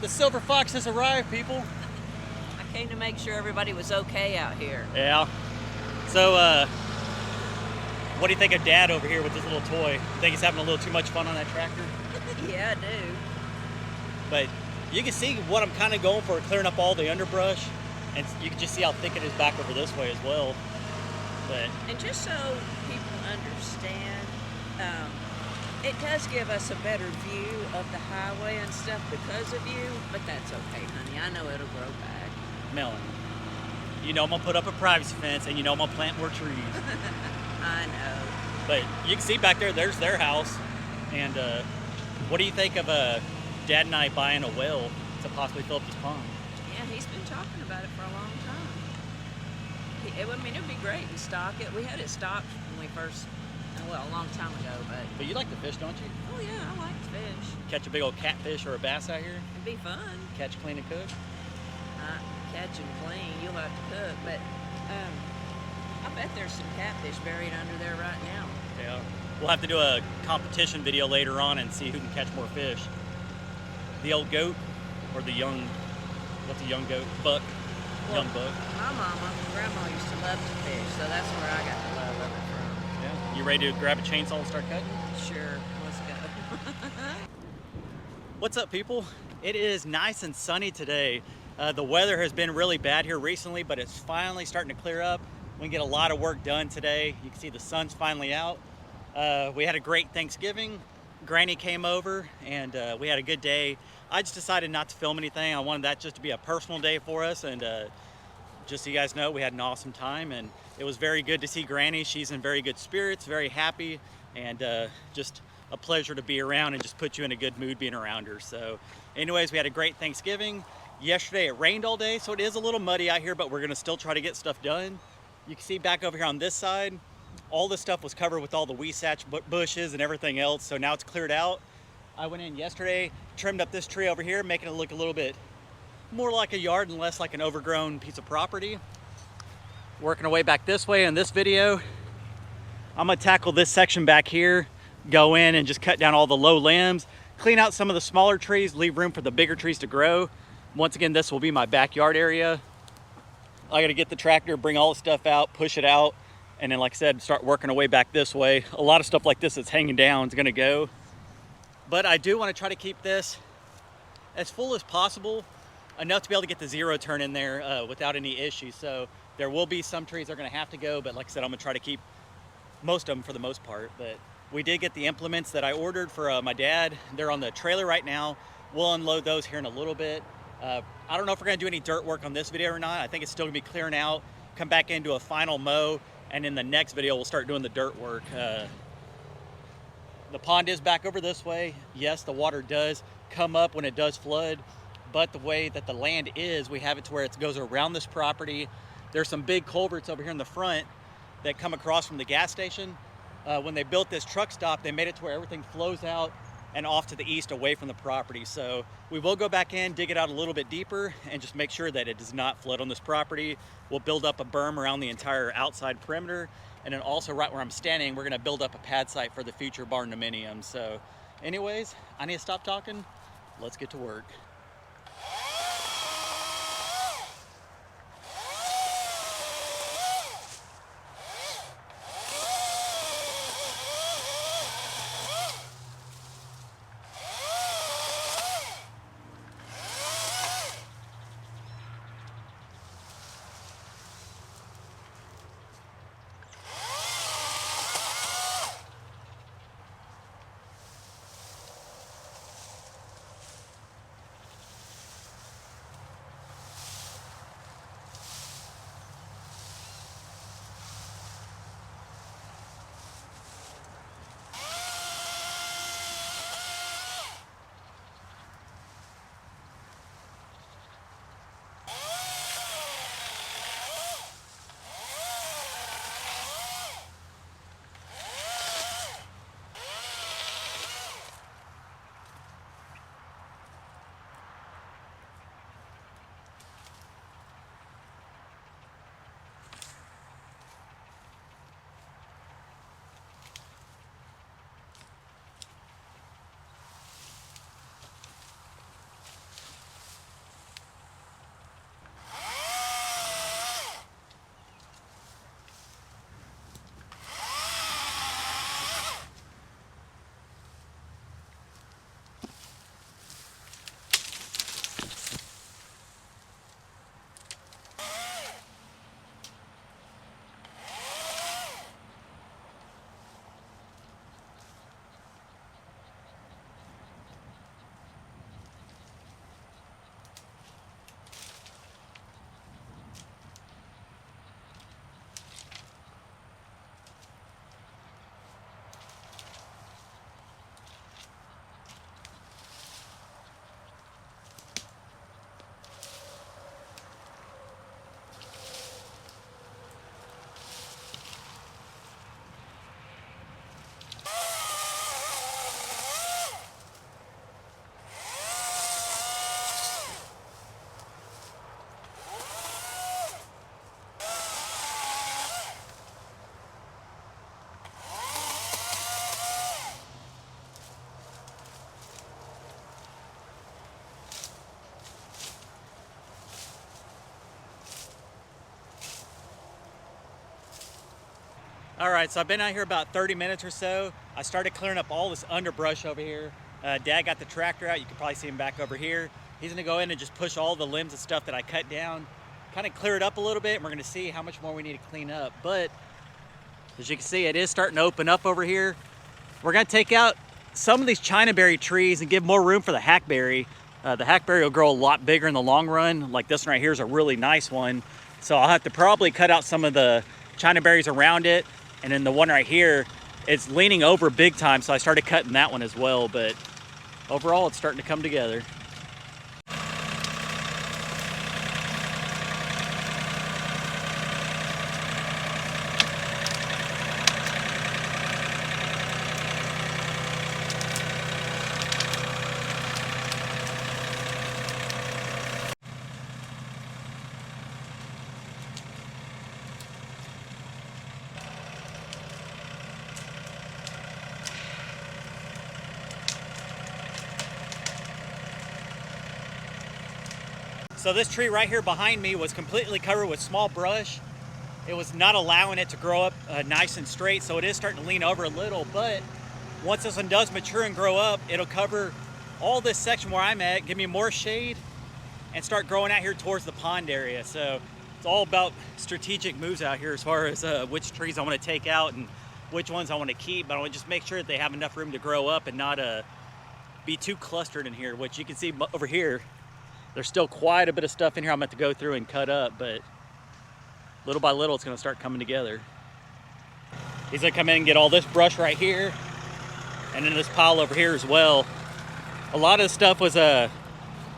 The Silver Fox has arrived, people. I came to make sure everybody was okay out here. Yeah. So, what do you think of Dad over here with his little toy? You think he's having a little too much fun on that tractor? Yeah, I do. But you can see what I'm kind of going for, clearing up all the underbrush, and you can just see how thick it is back over this way as well. But And just so people understand, it does give us a better view of the highway and stuff because of you, but that's okay, honey. I know it'll grow back. Melanie, you know I'm gonna put up a privacy fence, and you know I'm gonna plant more trees. I know. But you can see back there, there's their house. And what do you think of Dad and I buying a well to possibly fill up this pond? Yeah, he's been talking about it for a long time. I mean, it'd be great to stock it. We had it stocked when we first, well, a long time ago, But you like to fish, don't you? oh yeah, I like to fish. Catch a big old catfish or a bass out here? It'd be fun. Catch, clean, and cook? Catch and clean, you'll have to cook, but I bet there's some catfish buried under there right now. Yeah. We'll have to do a competition video later on and see who can catch more fish. The old goat or the young, what's a young goat? Buck? Well, Young buck. My mama and grandma used to love to fish, so that's where I got the love of it from. Yeah. You ready to grab a chainsaw and start cutting? Sure, let's go. What's up, people? It is nice and sunny today. The weather has been really bad here recently, but it's finally starting to clear up. We can get a lot of work done today. You can see the sun's finally out. We had a great Thanksgiving. Granny came over and we had a good day. I just decided not to film anything. I wanted that just to be a personal day for us, and just so you guys know, we had an awesome time, and it was very good to see Granny. She's in very good spirits, very happy, and just a pleasure to be around and just put you in a good mood being around her. So anyways, we had a great Thanksgiving. Yesterday it rained all day, so it is a little muddy out here, but we're gonna still try to get stuff done. You can see back over here on this side, all this stuff was covered with all the weesatch bushes and everything else, so now it's cleared out. I went in yesterday, trimmed up this tree over here, making it look a little bit more like a yard and less like an overgrown piece of property. Working our way back this way in this video, I'm gonna tackle this section back here, go in and just cut down all the low limbs, clean out some of the smaller trees, leave room for the bigger trees to grow. Once again, this will be my backyard area. I gotta get the tractor, bring all the stuff out, push it out, and then, like I said, start working our way back this way. A lot of stuff like this that's hanging down is gonna go. But I do wanna try to keep this as full as possible, enough to be able to get the zero turn in there without any issues. So there will be some trees that are gonna have to go, but like I said, I'm gonna try to keep most of them for the most part. But we did get the implements that I ordered for my dad. They're on the trailer right now. We'll unload those here in a little bit. I don't know if we're gonna do any dirt work on this video or not. I think it's still gonna be clearing out, come back into a final mow, and in the next video we'll start doing the dirt work. The pond is back over this way. Yes, the water does come up when it does flood, but the way that the land is, we have it to where it goes around this property. There's some big culverts over here in the front that come across from the gas station. When they built this truck stop, they made it to where everything flows out and off to the east away from the property. So we will go back in, dig it out a little bit deeper, and just make sure that it does not flood on this property. We'll build up a berm around the entire outside perimeter, and then also right where I'm standing, we're gonna build up a pad site for the future barn dominium. So anyways, I need to stop talking. Let's get to work. All right, so I've been out here about 30 minutes or so. I started clearing up all this underbrush over here. Dad got the tractor out. You can probably see him back over here. He's gonna go in and just push all the limbs and stuff that I cut down, kind of clear it up a little bit, and we're gonna see how much more we need to clean up. But as you can see, it is starting to open up over here. We're gonna take out some of these Chinaberry trees and give more room for the hackberry. The hackberry will grow a lot bigger in the long run. Like this one right here is a really nice one. So I'll have to probably cut out some of the Chinaberries around it. And then the one right here, it's leaning over big time, so I started cutting that one as well. But overall, it's starting to come together. So this tree right here behind me was completely covered with small brush. It was not allowing it to grow up nice and straight, so it is starting to lean over a little, but once this one does mature and grow up, it'll cover all this section where I'm at, give me more shade, and start growing out here towards the pond area. So it's all about strategic moves out here as far as which trees I want to take out and which ones I want to keep, but I want to just make sure that they have enough room to grow up and not be too clustered in here, which you can see over here. There's still quite a bit of stuff in here I'm going to have to go through and cut up, but little by little it's going to start coming together. He's going to come in and get all this brush right here, and then this pile over here as well. A lot of the stuff was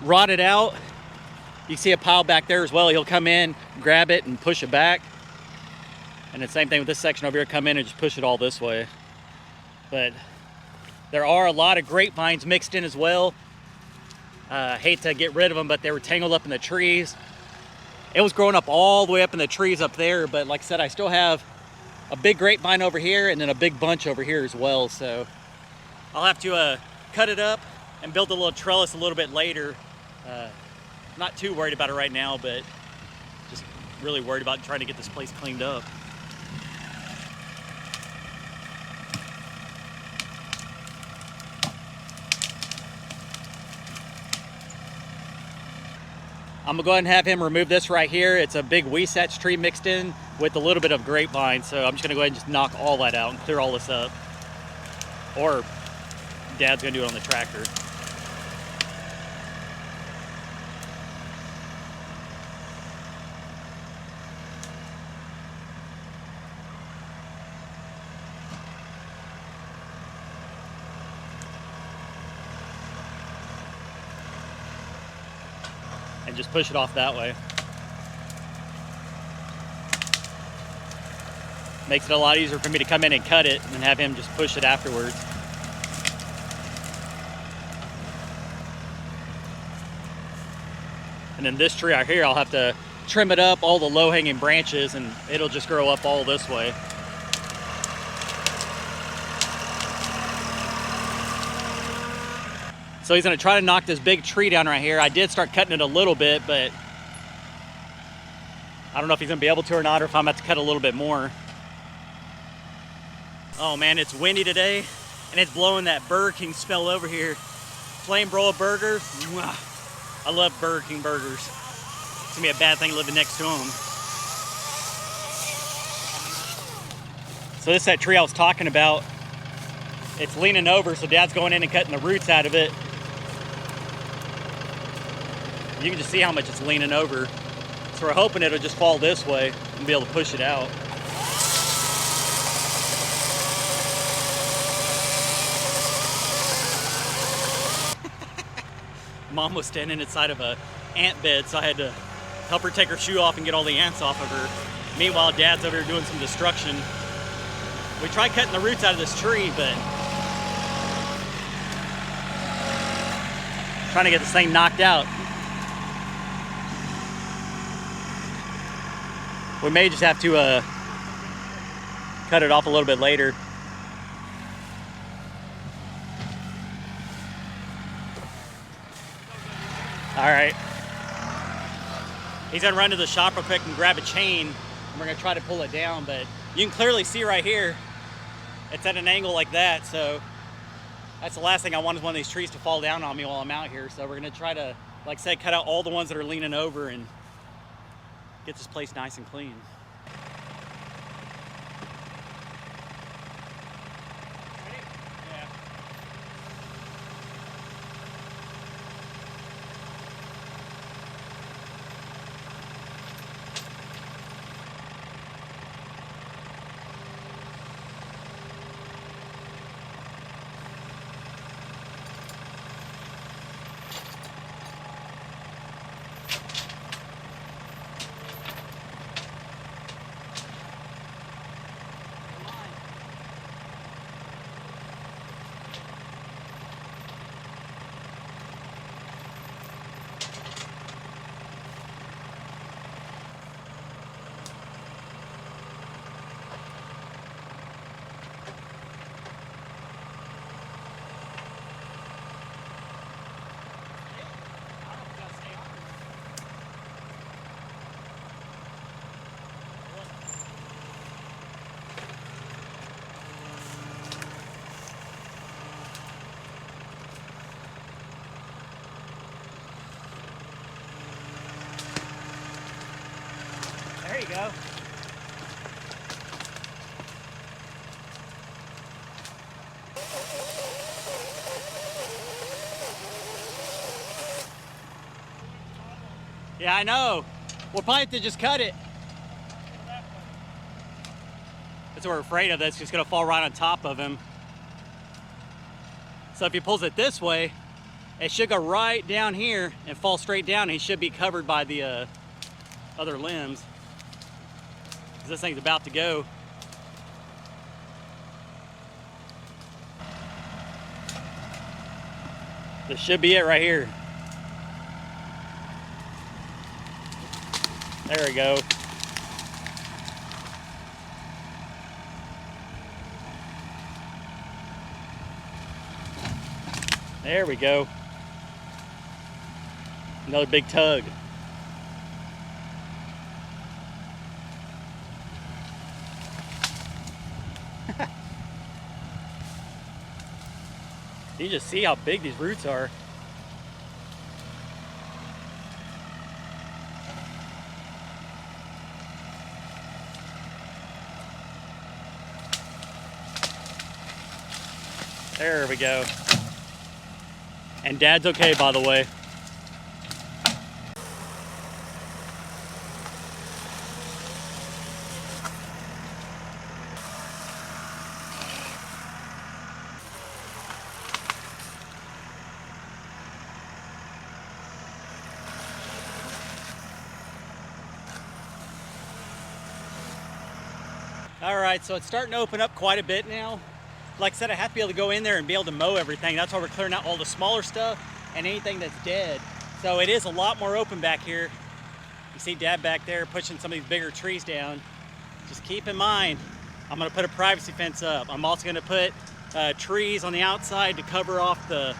rotted out. You see a pile back there as well. He'll come in, grab it, and push it back. And the same thing with this section over here, come in and just push it all this way. But there are a lot of grapevines mixed in as well. Hate to get rid of them, but they were tangled up in the trees. It was growing up all the way up in the trees up there, but like I said, I still have a big grapevine over here and then a big bunch over here as well. So I'll have to cut it up and build a little trellis a little bit later. Not too worried about it right now, but just really worried about trying to get this place cleaned up. I'm gonna go ahead and have him remove this right here. It's a big Weisach tree mixed in with a little bit of grapevine. So I'm just gonna go ahead and just knock all that out and clear all this up. Or Dad's gonna do it on the tractor. And just push it off that way. Makes it a lot easier for me to come in and cut it and have him just push it afterwards. And then this tree out here, I'll have to trim it up, all the low-hanging branches, and it'll just grow up all this way. So he's gonna try to knock this big tree down right here. I did start cutting it a little bit, but I don't know if he's gonna be able to or not, or if I'm gonna have to cut a little bit more. Oh man, it's windy today, and it's blowing that Burger King smell over here. Flame broiled burger. Mwah. I love Burger King burgers. It's gonna be a bad thing living next to them. So this is that tree I was talking about. It's leaning over, so Dad's going in and cutting the roots out of it. You can just see how much it's leaning over. So we're hoping it'll just fall this way and be able to push it out. Mom was standing inside of a ant bed, so I had to help her take her shoe off and get all the ants off of her. Meanwhile, Dad's over here doing some destruction. We tried cutting the roots out of this tree, but trying to get this thing knocked out. We may just have to cut it off a little bit later. All right. He's gonna run to the shop real quick and grab a chain, and we're gonna try to pull it down, but You can clearly see right here, it's at an angle like that, so that's the last thing I want is one of these trees to fall down on me while I'm out here. So we're gonna try to, like I said, cut out all the ones that are leaning over and get this place nice and clean. Ready? Yeah. There you go. Yeah, I know. We'll probably have to just cut it. That's what we're afraid of. That's just gonna fall right on top of him. So if he pulls it this way, it should go right down here and fall straight down. And he should be covered by the other limbs. This thing's about to go. This should be it right here. There we go. There we go. Another big tug. You just see how big these roots are. There we go. And Dad's okay, by the way. All right, so it's starting to open up quite a bit now. Like I said, I have to be able to go in there and be able to mow everything. That's why we're clearing out all the smaller stuff and anything that's dead. So it is a lot more open back here. You see Dad back there pushing some of these bigger trees down. Just keep in mind, I'm gonna put a privacy fence up. I'm also gonna put trees on the outside to cover off the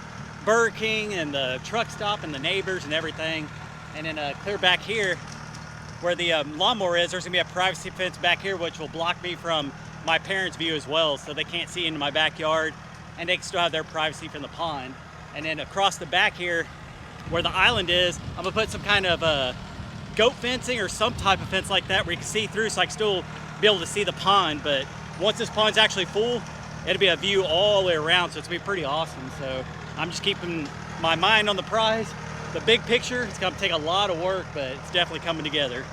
Burger King and the truck stop and the neighbors and everything. And then clear back here where the lawnmower is, there's gonna be a privacy fence back here which will block me from my parents' view as well, so they can't see into my backyard and they can still have their privacy from the pond. And then across the back here where the island is, I'm gonna put some kind of goat fencing or some type of fence like that where you can see through, so I can still be able to see the pond. But once this pond's actually full, it'll be a view all the way around, so it's gonna be pretty awesome. So I'm just keeping my mind on the prize. The big picture, it's gonna take a lot of work, but it's definitely coming together.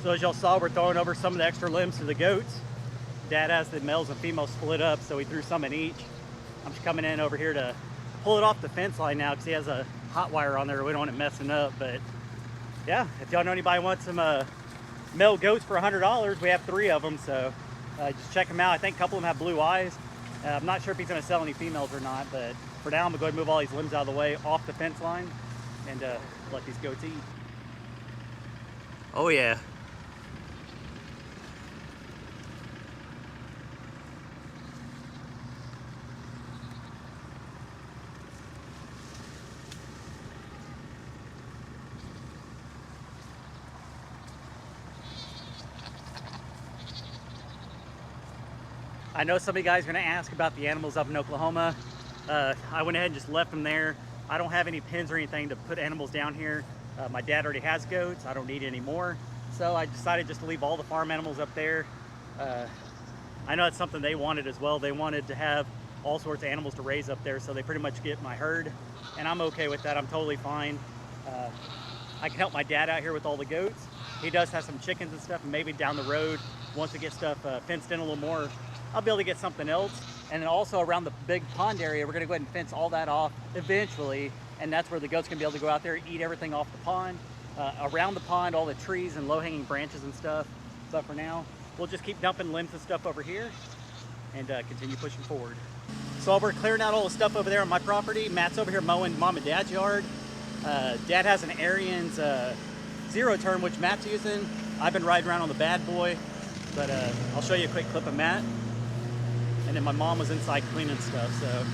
So as y'all saw, we're throwing over some of the extra limbs to the goats. Dad has the males and females split up, so we threw some in each. I'm just coming in over here to pull it off the fence line now because he has a hot wire on there. We don't want it messing up. But yeah, if y'all know anybody wants some male goats for $100, we have 3 of them. So just check them out. I think a couple of them have blue eyes. I'm not sure if he's going to sell any females or not, but for now I'm going to go ahead and move all these limbs out of the way off the fence line and let these goats eat. Oh yeah. I know some of you guys are going to ask about the animals up in Oklahoma. I went ahead and just left them there. I don't have any pens or anything to put animals down here. My dad already has goats. I don't need any more. So I decided just to leave all the farm animals up there. I know it's something they wanted as well. They wanted to have all sorts of animals to raise up there, so they pretty much get my herd. And I'm okay with that. I'm totally fine. I can help my dad out here with all the goats. He does have some chickens and stuff, and maybe down the road, once we get stuff fenced in a little more, I'll be able to get something else. And then also around the big pond area, we're gonna go ahead and fence all that off eventually, and that's where the goats can be able to go out there, eat everything off the pond. Around the pond, all the trees and low-hanging branches and stuff. But for now, we'll just keep dumping limbs and stuff over here and continue pushing forward. So while we're clearing out all the stuff over there on my property, Matt's over here mowing Mom and Dad's yard. Dad has an Ariens zero turn, which Matt's using. I've been riding around on the bad boy, but I'll show you a quick clip of Matt. And then my mom was inside cleaning stuff, so.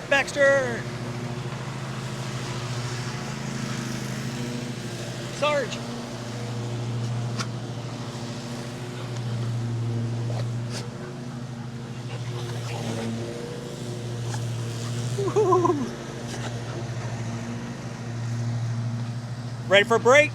Baxter! Sarge! Woo-hoo. Ready for a break?